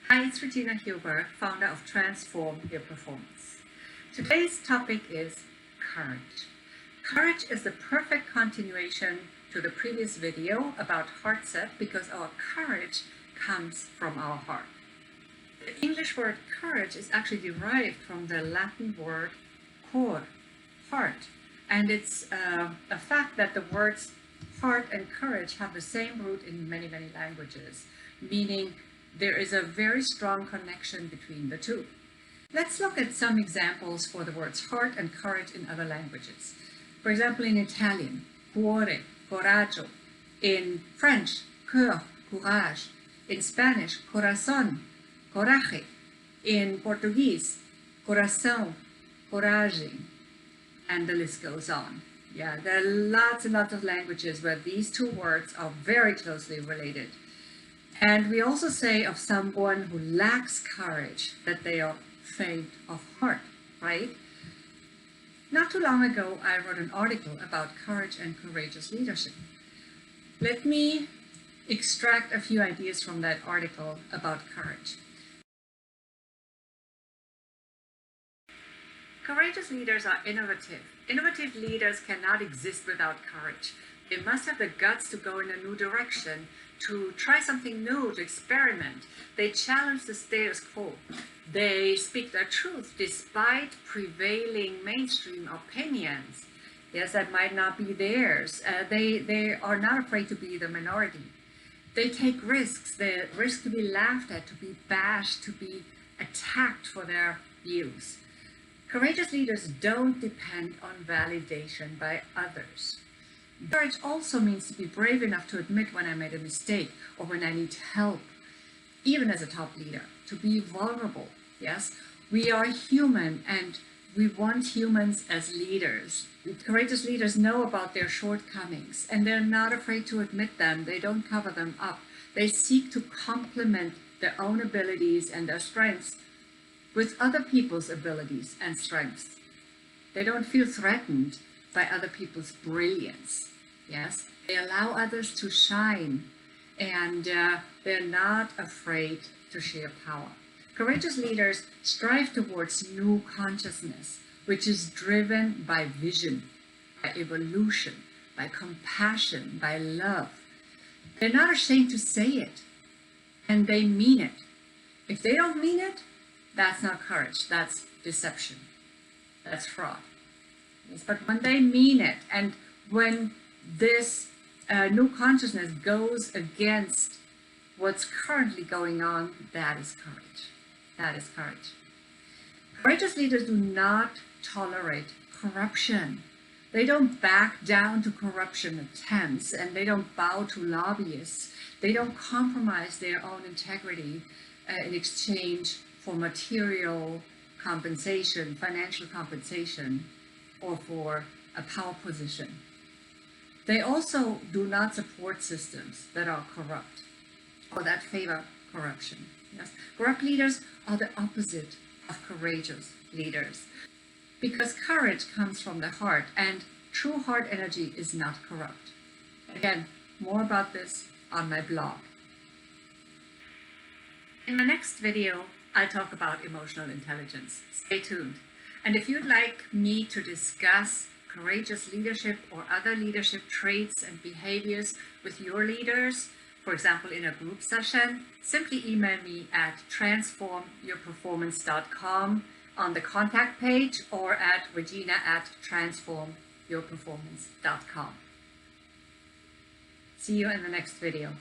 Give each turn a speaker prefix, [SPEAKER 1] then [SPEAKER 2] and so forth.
[SPEAKER 1] Hi, it's Regina Huber, founder of Transform Your Performance. Today's topic is courage. Courage is the perfect continuation to the previous video about heart set because our courage comes from our heart. The English word courage is actually derived from the Latin word cor, heart. And it's a fact that the words heart and courage have the same root in many, many languages, meaning there is a very strong connection between the two. Let's look at some examples for the words heart and courage in other languages. For example, in Italian, cuore, coraggio. In French, cœur, courage. In Spanish, corazón, coraje. In Portuguese, coração, coragem. And the list goes on. Yeah, there are lots and lots of languages where these two words are very closely related. And we also say of someone who lacks courage that they are faint of heart, right? Not too long ago, I wrote an article about courage and courageous leadership. Let me extract a few ideas from that article about courage. Courageous leaders are innovative. Innovative leaders cannot exist without courage. They must have the guts to go in a new direction, to try something new, to experiment. They challenge the status quo. They speak their truth despite prevailing mainstream opinions. Yes, that might not be theirs. They are not afraid to be the minority. They take risks. They risk to be laughed at, to be bashed, to be attacked for their views. Courageous leaders don't depend on validation by others. Courage also means to be brave enough to admit when I made a mistake or when I need help, even as a top leader, to be vulnerable. Yes, we are human and we want humans as leaders. Courageous leaders know about their shortcomings and they're not afraid to admit them. They don't cover them up. They seek to complement their own abilities and their strengths with other people's abilities and strengths. They don't feel threatened by other people's brilliance. Yes, they allow others to shine and they're not afraid to share power. Courageous leaders strive towards new consciousness, which is driven by vision, by evolution, by compassion, by love. They're not ashamed to say it, and they mean it. If they don't mean it, that's not courage, that's deception, that's fraud. Yes, but when they mean it, and when this new consciousness goes against what's currently going on, that is courage. That is courage. Courageous leaders do not tolerate corruption. They don't back down to corruption attempts, and they don't bow to lobbyists. They don't compromise their own integrity in exchange for material compensation, financial compensation, or for a power position. They also do not support systems that are corrupt or that favor corruption. Yes? Corrupt leaders are the opposite of courageous leaders because courage comes from the heart and true heart energy is not corrupt. Again, more about this on my blog. In the next video, I'll talk about emotional intelligence. Stay tuned. And if you'd like me to discuss courageous leadership or other leadership traits and behaviors with your leaders, for example, in a group session, simply email me at transformyourperformance.com on the contact page or at regina@transformyourperformance.com. See you in the next video.